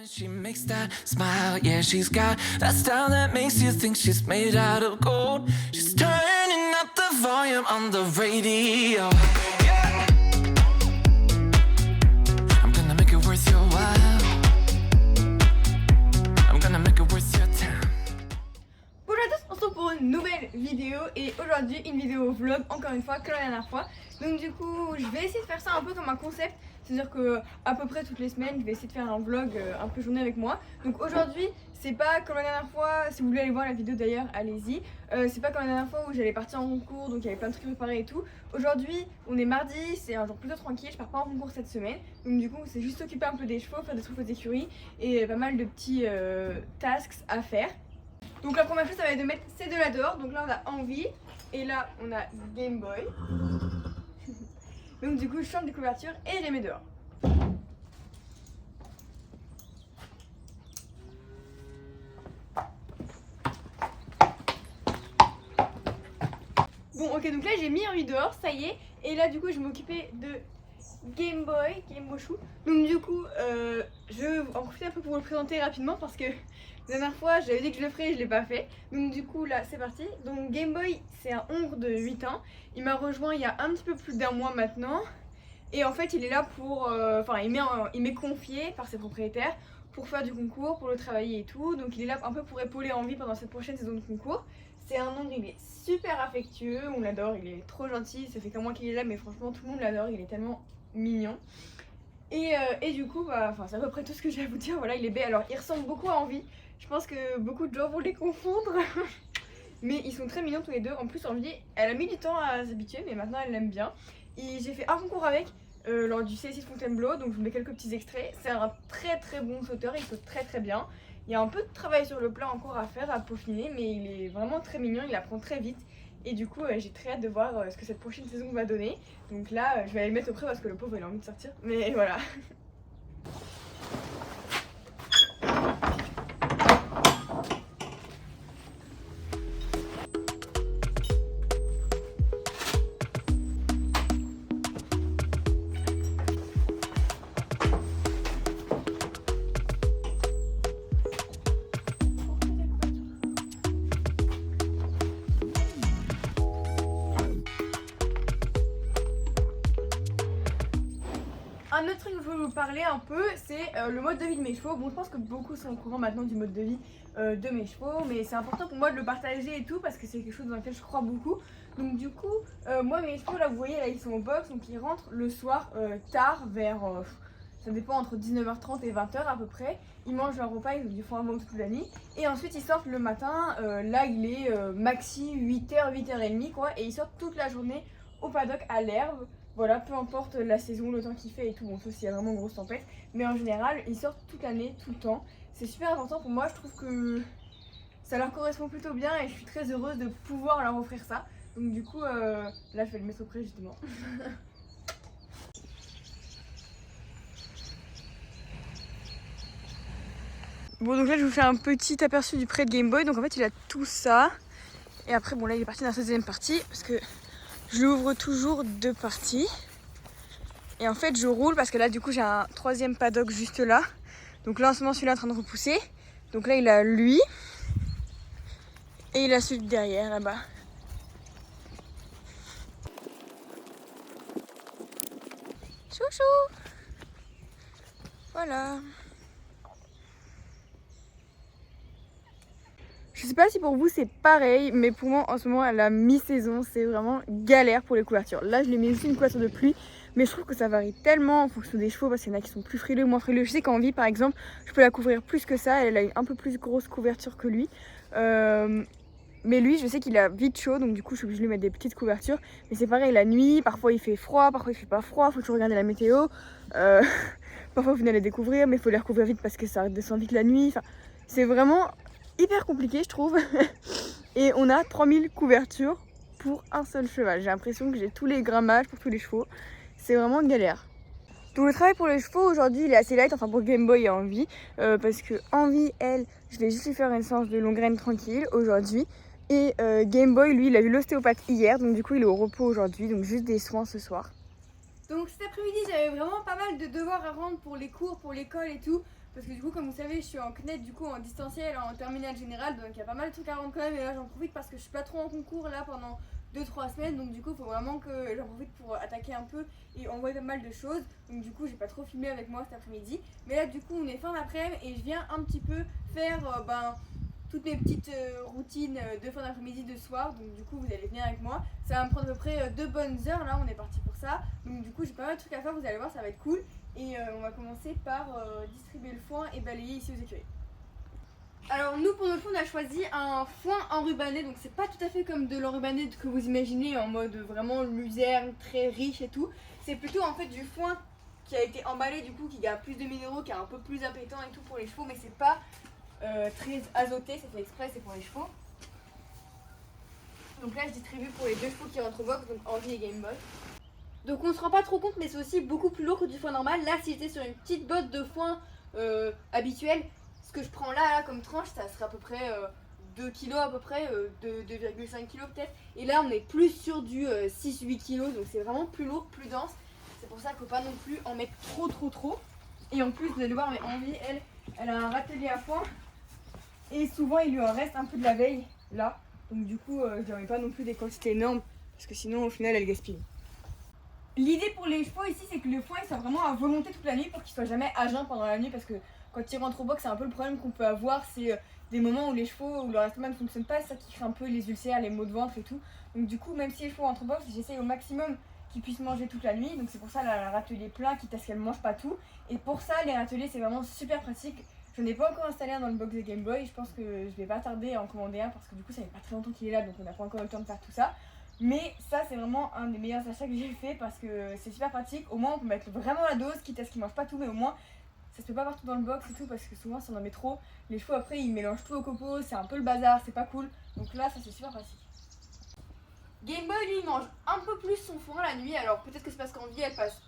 She makes that smile, yeah, she's got that style that makes you think she's made out of gold. She's turning up the volume on the radio. Yeah. I'm gonna make it worth your while. I'm gonna make it worth your time. Bonjour à tous, on se retrouve pour une nouvelle vidéo et aujourd'hui une vidéo vlog encore une fois que la dernière fois. Donc du coup je vais essayer de faire ça un peu comme un concept, c'est-à-dire que à peu près toutes les semaines je vais essayer de faire un vlog un peu journée avec moi. Donc aujourd'hui c'est pas comme la dernière fois, si vous voulez aller voir la vidéo d'ailleurs allez-y. C'est pas comme la dernière fois où j'allais partir en concours donc il y avait plein de trucs préparés et tout. Aujourd'hui on est mardi, c'est un jour plutôt tranquille, je pars pas en concours cette semaine. Donc du coup c'est juste s'occuper un peu des chevaux, faire des trucs aux écuries et pas mal de petits tasks à faire. Donc la première chose ça va être de mettre ces deux là dehors. Donc là on a Envie et là on a Game Boy. Donc du coup je change des couvertures et je les mets dehors. Bon ok, donc là j'ai mis Envie dehors, ça y est. Et là du coup je vais m'occuper de Game Boy Chou. Donc du coup je vais en profiter un peu pour vous le présenter rapidement parce que la dernière fois j'avais dit que je le ferais et je l'ai pas fait. Donc du coup là c'est parti. Donc Game Boy c'est un hongre de 8 ans. Il m'a rejoint il y a un petit peu plus d'1 mois maintenant. Et en fait il est là pour, il m'est confié par ses propriétaires pour faire du concours, pour le travailler et tout. Donc il est là un peu pour épauler Envie pendant cette prochaine saison de concours. C'est un hongre, il est super affectueux, on l'adore, il est trop gentil. Ça fait qu'un mois qu'il est là mais franchement tout le monde l'adore, il est tellement mignon. Et du coup c'est à peu près tout ce que j'ai à vous dire. Voilà, il est bé. Alors il ressemble beaucoup à Envie. Je pense que beaucoup de gens vont les confondre. Mais ils sont très mignons tous les deux. En plus Envie, elle a mis du temps à s'habituer mais maintenant elle l'aime bien. Et j'ai fait un concours avec lors du C6 Fontainebleau, donc je vous mets quelques petits extraits. C'est un très très bon sauteur, il saute très très bien. Il y a un peu de travail sur le plat encore à faire, à peaufiner, mais il est vraiment très mignon, il apprend très vite. Et du coup j'ai très hâte de voir ce que cette prochaine saison va donner. Donc là je vais aller le mettre au pré parce que le pauvre il a envie de sortir. Mais voilà. Un autre truc que je voulais vous parler un peu, c'est le mode de vie de mes chevaux. Bon, je pense que beaucoup sont au courant maintenant du mode de vie de mes chevaux, mais c'est important pour moi de le partager et tout parce que c'est quelque chose dans lequel je crois beaucoup. Donc du coup, moi mes chevaux là, vous voyez là ils sont au box, donc ils rentrent le soir tard vers, ça dépend entre 19h30 et 20h à peu près. Ils mangent leur repas, ils font un bon toute la nuit. Et ensuite ils sortent le matin, là il est maxi 8h, 8h30 quoi, et ils sortent toute la journée au paddock à l'herbe. Voilà, peu importe la saison, le temps qu'il fait et tout, bon sauf s'il y a vraiment une grosse tempête. Mais en général, ils sortent toute l'année, tout le temps. C'est super important pour moi, je trouve que ça leur correspond plutôt bien et je suis très heureuse de pouvoir leur offrir ça. Donc du coup, là je vais le mettre au pré justement. Bon donc là je vous fais un petit aperçu du pré de Game Boy. Donc en fait il a tout ça. Et après bon là il est parti dans sa deuxième partie parce que je l'ouvre toujours deux parties. Et en fait je roule parce que là du coup j'ai un troisième paddock juste là. Donc là en ce moment celui-là est en train de repousser. Donc là il a lui. Et il a celui de derrière là-bas. Chouchou. Voilà. Je sais pas si pour vous c'est pareil, mais pour moi en ce moment à la mi-saison c'est vraiment galère pour les couvertures. Là je lui ai mis aussi une couverture de pluie, mais je trouve que ça varie tellement en fonction des chevaux parce qu'il y en a qui sont plus frileux, moins frileux. Je sais qu'Envie par exemple, je peux la couvrir plus que ça, elle a une un peu plus grosse couverture que lui. Mais lui je sais qu'il a vite chaud, donc du coup je suis obligée de lui mettre des petites couvertures. Mais c'est pareil la nuit, parfois il fait froid, parfois il fait pas froid, faut toujours regarder la météo. Parfois vous venez les découvrir, mais il faut les recouvrir vite parce que ça descend vite la nuit. Enfin, c'est vraiment hyper compliqué je trouve. Et on a 3000 couvertures pour un seul cheval. J'ai l'impression que j'ai tous les grammages pour tous les chevaux. C'est vraiment galère. Donc le travail pour les chevaux aujourd'hui il est assez light, enfin pour Game Boy et Envie. Parce que Envie, elle, je vais juste lui faire une séance de longue graine tranquille aujourd'hui. Et Game Boy, lui, il a eu l'ostéopathe hier, donc du coup il est au repos aujourd'hui, donc juste des soins ce soir. Donc cet après-midi j'avais vraiment pas mal de devoirs à rendre pour les cours, pour l'école et tout. parce que du coup comme vous savez je suis en CNED, du coup en distanciel, en terminale générale, donc il y a pas mal de trucs à rendre quand même, et là j'en profite parce que je suis pas trop en concours là pendant 2-3 semaines, donc du coup il faut vraiment que j'en profite pour attaquer un peu et envoyer pas mal de choses, donc du coup j'ai pas trop filmé avec moi cet après-midi, mais là du coup on est fin d'après-midi et je viens un petit peu faire toutes mes petites routines de fin d'après-midi, de soir, donc du coup vous allez venir avec moi, ça va me prendre à peu près 2 bonnes heures, là on est parti pour ça, donc du coup j'ai pas mal de trucs à faire, vous allez voir ça va être cool, et on va commencer par distribuer le foin et balayer ici aux écuries. Alors nous pour notre foin on a choisi un foin enrubanné, donc c'est pas tout à fait comme de l'enrubanné que vous imaginez en mode vraiment luzerne, très riche et tout, c'est plutôt en fait du foin qui a été emballé du coup, qui a plus de minéraux, qui est un peu plus appétant et tout pour les chevaux, mais c'est pas très azoté, c'est fait exprès, c'est pour les chevaux. Donc là je distribue pour les 2 chevaux qui rentrent au box, donc Envie et Game Boy. Donc on se rend pas trop compte, mais c'est aussi beaucoup plus lourd que du foin normal. Là si j'étais sur une petite botte de foin habituelle, ce que je prends là comme tranche, ça serait à peu près 2 kg à peu près, 2,5 kg peut-être. Et là on est plus sur du 6-8 kg, donc c'est vraiment plus lourd, plus dense. C'est pour ça qu'il ne faut pas non plus en mettre trop. Et en plus vous allez voir, mais Envie, elle a un râtelier à foin. Et souvent il lui en reste un peu de la veille là. Donc du coup je ne mets pas non plus des quantités énormes, parce que sinon au final elle gaspille. L'idée pour les chevaux ici, c'est que le foin il soit vraiment à volonté toute la nuit pour qu'il soit jamais à jeun pendant la nuit, parce que quand ils rentrent au box, c'est un peu le problème qu'on peut avoir, c'est des moments où les chevaux, où leur estomac ne fonctionne pas, c'est ça qui crée un peu les ulcères, les maux de ventre et tout. Donc du coup, même si les chevaux rentrent au box, j'essaye au maximum qu'ils puissent manger toute la nuit. Donc c'est pour ça le râtelier plein, quitte à ce qu'elles ne mangent pas tout. Et pour ça, les râteliers c'est vraiment super pratique. Je n'ai pas encore installé un dans le box de Game Boy, je pense que je vais pas tarder à en commander un, parce que du coup ça fait pas très longtemps qu'il est là, donc on n'a pas encore eu le temps de faire tout ça. Mais ça c'est vraiment un des meilleurs achats que j'ai fait, parce que c'est super pratique. Au moins on peut mettre vraiment la dose, quitte à ce qu'ils mangent pas tout, mais au moins ça se fait pas partout dans le box et tout, parce que souvent si on en met trop, les chevaux après ils mélangent tout au copeaux, c'est un peu le bazar, c'est pas cool. Donc là ça c'est super pratique. Game Boy lui il mange un peu plus son foin la nuit, alors peut-être que c'est parce qu'Envie elle passe,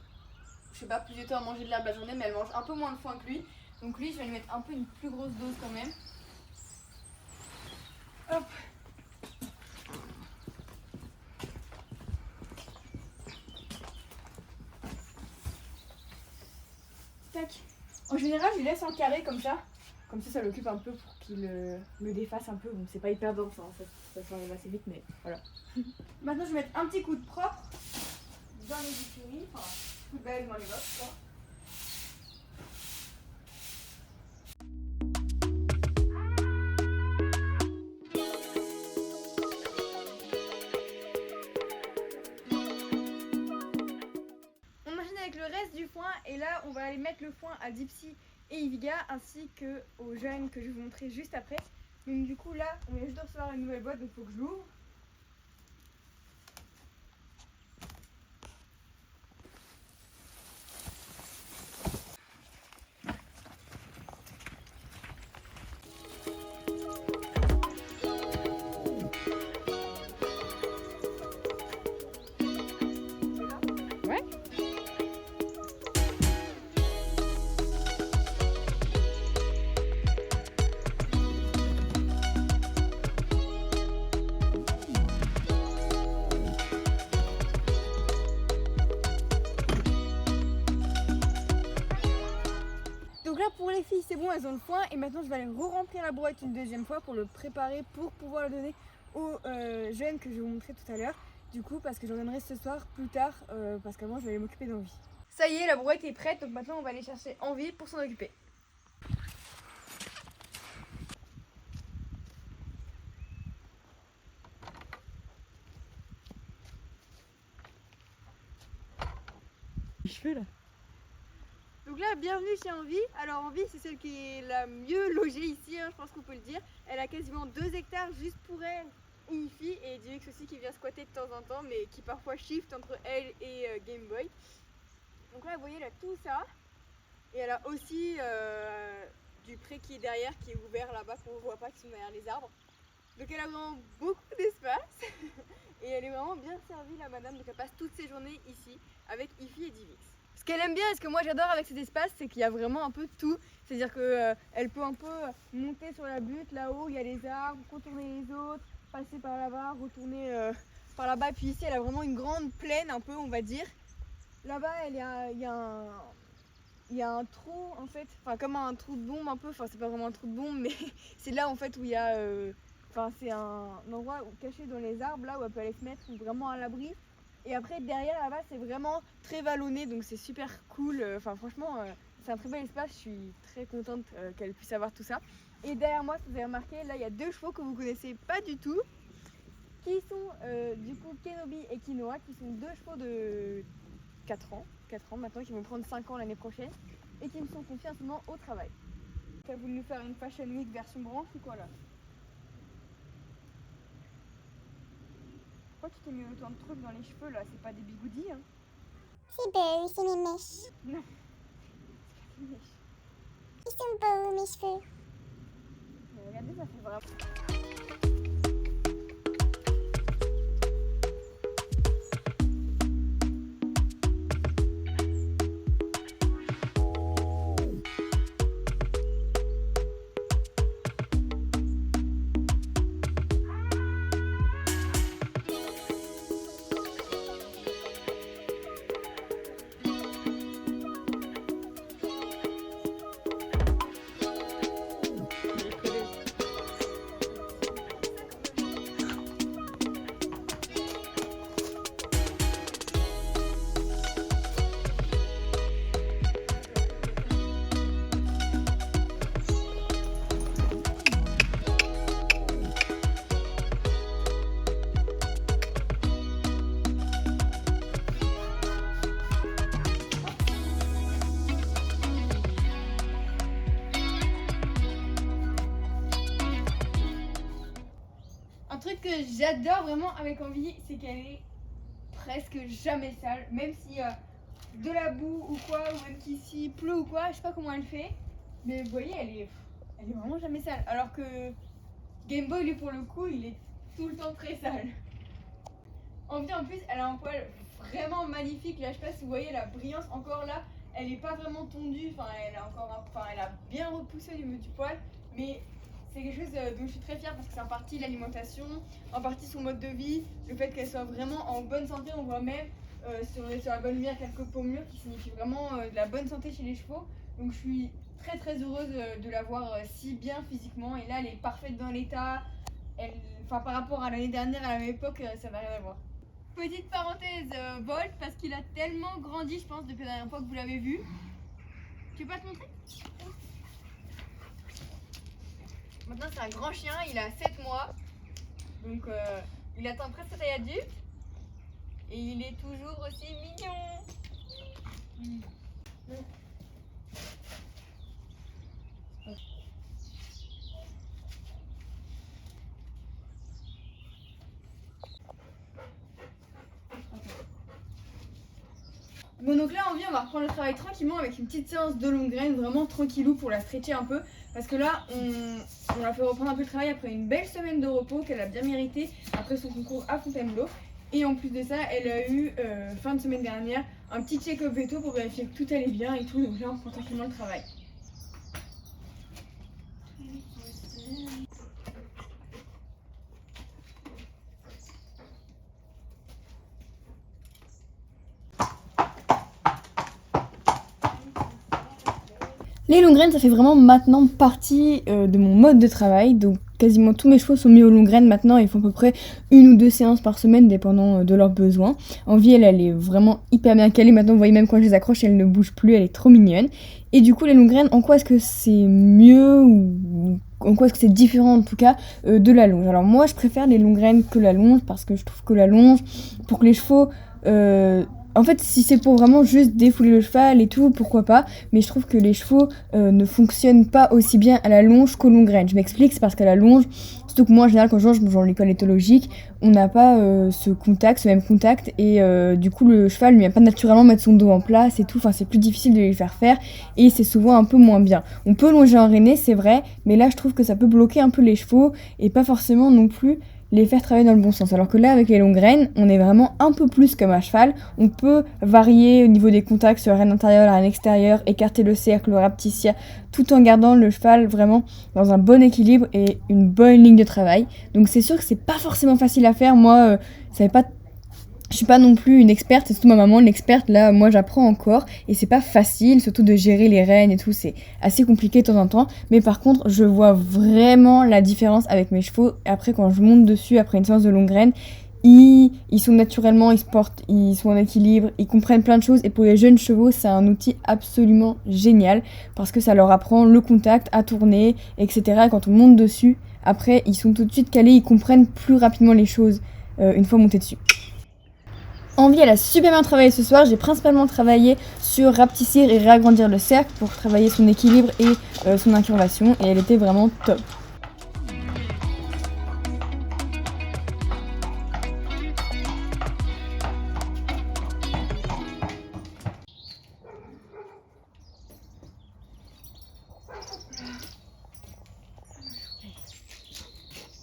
je sais pas, plus de temps à manger de l'herbe la journée, mais elle mange un peu moins de foin que lui. Donc lui je vais lui mettre un peu une plus grosse dose quand même. Hop. Tac. En général je lui laisse en carré comme ça ça l'occupe un peu pour qu'il le défasse un peu. Bon c'est pas hyper dense, hein. Ça s'enlève assez vite, mais voilà. Maintenant je vais mettre un petit coup de propre dans les écuries, enfin poubelle dans les box quoi. On enchaîne avec le reste du foin, et là on va aller mettre le foin à Dipsy et Iviga, ainsi que aux jeunes que je vais vous montrer juste après. Donc du coup là on vient juste de recevoir une nouvelle boîte, donc il faut que je l'ouvre. Donc là pour les filles c'est bon, elles ont le foin, et maintenant je vais aller re-remplir la boîte une deuxième fois pour le préparer, pour pouvoir le donner aux jeunes que je vais vous montrer tout à l'heure. Du coup parce que j'en donnerai ce soir plus tard, parce qu'avant je vais aller m'occuper d'Envie. Ça y est, la boîte est prête, donc maintenant on va aller chercher Envie pour s'en occuper. Les cheveux là. Donc là, bienvenue chez Envie. Alors Envie, c'est celle qui est la mieux logée ici, hein, je pense qu'on peut le dire. Elle a quasiment 2 hectares juste pour elle et Ify, et Divix aussi qui vient squatter de temps en temps, mais qui parfois shift entre elle et Game Boy. Donc là, vous voyez, elle a tout ça. Et elle a aussi du pré qui est derrière, qui est ouvert là-bas, qu'on ne voit pas, qui sont derrière les arbres. Donc elle a vraiment beaucoup d'espace. Et elle est vraiment bien servie, la madame. Donc elle passe toutes ses journées ici avec Ify et Divix. Ce qu'elle aime bien et ce que moi j'adore avec cet espace, c'est qu'il y a vraiment un peu tout. C'est-à-dire qu'elle peut un peu monter sur la butte, là-haut il y a les arbres, contourner les autres, passer par là-bas, retourner par là-bas. Et puis ici elle a vraiment une grande plaine un peu, on va dire. Là-bas il y a il y a un trou en fait, enfin comme un trou de bombe un peu, enfin c'est pas vraiment un trou de bombe mais c'est là en fait où il y a, enfin c'est un endroit caché dans les arbres là où elle peut aller se mettre vraiment à l'abri. Et après derrière là-bas c'est vraiment très vallonné donc c'est super cool, enfin franchement c'est un très bel espace, je suis très contente qu'elle puisse avoir tout ça. Et derrière moi, si vous avez remarqué, là il y a 2 chevaux que vous connaissez pas du tout, qui sont du coup Kenobi et Quinoa, qui sont 2 chevaux de 4 ans maintenant, qui vont prendre 5 ans l'année prochaine, et qui me sont confiés en ce moment au travail. Tu as voulu nous faire une Fashion Week version branche ou quoi là? Pourquoi tu t'es mis autant de trucs dans les cheveux là? C'est pas des bigoudis hein? C'est beau, c'est mes mèches. Non. Ils sont beaux, mes cheveux. Mais regardez, ça fait vraiment... Un truc que j'adore vraiment avec Envie, c'est qu'elle est presque jamais sale, même s'il y a de la boue ou quoi, ou même qu'ici pleut ou quoi, je sais pas comment elle fait, mais vous voyez, elle est vraiment jamais sale. Alors que Game Boy, lui pour le coup, il est tout le temps très sale. Envie en plus, elle a un poil vraiment magnifique. Là, je sais pas si vous voyez la brillance encore là, elle est pas vraiment tondue, enfin elle a bien repoussé au niveau du poil, mais c'est quelque chose dont je suis très fière parce que c'est en partie l'alimentation, en partie son mode de vie, le fait qu'elle soit vraiment en bonne santé. On voit même sur la bonne lumière quelques pommures qui signifient vraiment de la bonne santé chez les chevaux. Donc je suis très très heureuse de la voir si bien physiquement, et là elle est parfaite dans l'état. Enfin par rapport à l'année dernière à la même époque, ça n'a rien à voir. Petite parenthèse, Volt, parce qu'il a tellement grandi je pense depuis la dernière fois que vous l'avez vu. Tu peux pas te montrer? Maintenant c'est un grand chien, il a 7 mois, donc il atteint presque sa taille adulte et il est toujours aussi mignon. Bon donc là on va reprendre le travail tranquillement avec une petite séance de longue graine, vraiment tranquillou pour la stretcher un peu. Parce que là on l'a fait reprendre un peu le travail après une belle semaine de repos qu'elle a bien mérité après son concours à Fontainebleau. Et en plus de ça, elle a eu fin de semaine dernière un petit check-up veto pour vérifier que tout allait bien et tout. Donc là on reprend tranquillement le travail. Les longues graines, ça fait vraiment maintenant partie de mon mode de travail. Donc quasiment tous mes chevaux sont mis aux longues graines maintenant. Ils font à peu près 1 ou 2 séances par semaine dépendant de leurs besoins. Envie, elle est vraiment hyper bien calée. Maintenant vous voyez, même quand je les accroche, elle ne bouge plus, elle est trop mignonne. Et du coup les longues graines, en quoi est-ce que c'est mieux ou en quoi est-ce que c'est différent en tout cas de la longe? Alors moi je préfère les longues graines que la longe parce que je trouve que la longe, pour que les chevaux... en fait, si c'est pour vraiment juste défouler le cheval et tout, pourquoi pas. Mais je trouve que les chevaux ne fonctionnent pas aussi bien à la longe qu'aux longues graines. Je m'explique, c'est parce qu'à la longe, surtout que moi en général quand je longe dans l'école éthologique, on n'a pas ce même contact. Et du coup le cheval ne vient pas naturellement mettre son dos en place et tout. Enfin c'est plus difficile de lui faire faire et c'est souvent un peu moins bien. On peut longer en rainé, c'est vrai, mais là je trouve que ça peut bloquer un peu les chevaux et pas forcément non plus les faire travailler dans le bon sens. Alors que là, avec les longues graines, on est vraiment un peu plus comme un cheval. On peut varier au niveau des contacts sur la reine intérieure, la reine extérieure, écarter le cercle, le rapetissien, tout en gardant le cheval vraiment dans un bon équilibre et une bonne ligne de travail. Donc c'est sûr que c'est pas forcément facile à faire. Moi, je Je suis pas non plus une experte, c'est surtout ma maman l'experte, là moi j'apprends encore et c'est pas facile, surtout de gérer les rênes et tout, c'est assez compliqué de temps en temps, mais par contre je vois vraiment la différence avec mes chevaux. Après quand je monte dessus, après une séance de longue reine, ils sont naturellement, ils se portent, ils sont en équilibre, ils comprennent plein de choses et pour les jeunes chevaux c'est un outil absolument génial parce que ça leur apprend le contact, à tourner, etc. Et quand on monte dessus, après ils sont tout de suite calés, ils comprennent plus rapidement les choses une fois montés dessus. Envie, elle a super bien travaillé ce soir. J'ai principalement travaillé sur rapetissir et réagrandir le cercle pour travailler son équilibre et son incurvation et elle était vraiment top.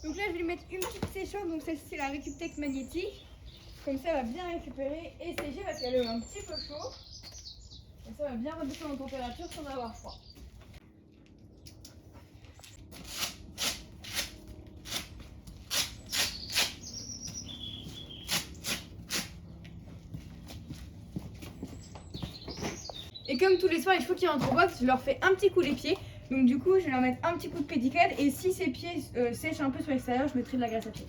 Donc là je vais lui mettre une petite séchante, donc celle-ci c'est la Récuptec magnétique. Comme ça, elle va bien récupérer et sécher parce qu'elle est un petit peu chaud. Et ça va bien redescendre en température sans avoir froid. Et comme tous les soirs, les chevaux qui rentrent au box, je leur fais un petit coup les pieds. Donc du coup, je vais leur mettre un petit coup de pédicade et si ses pieds sèchent un peu sur l'extérieur, je mettrai de la graisse à pied.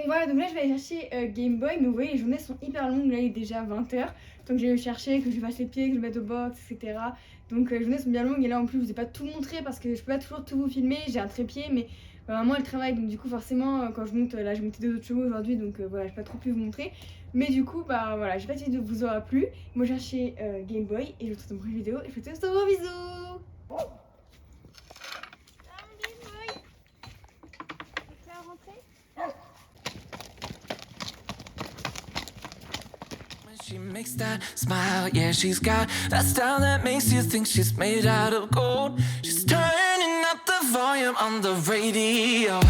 Voilà, donc là je vais aller chercher Game Boy, mais vous voyez les journées sont hyper longues, là il est déjà 20h, donc j'ai le chercher, que je lui fasse les pieds, que je le mette au box, etc. Donc les journées sont bien longues et là en plus je vous ai pas tout montré parce que je peux pas toujours tout vous filmer, j'ai un trépied mais maman elle travaille donc du coup forcément quand je monte, là j'ai monté 2 autres chevaux aujourd'hui donc voilà j'ai pas trop pu vous montrer. Mais du coup bah voilà, j'ai pas dit de vous aura plu, moi j'ai cherché Game Boy et je vous retrouve dans une prochaine vidéo et je vous fais de gros bisous. She makes that smile, yeah, she's got that style that makes you think she's made out of gold. She's turning up the volume on the radio.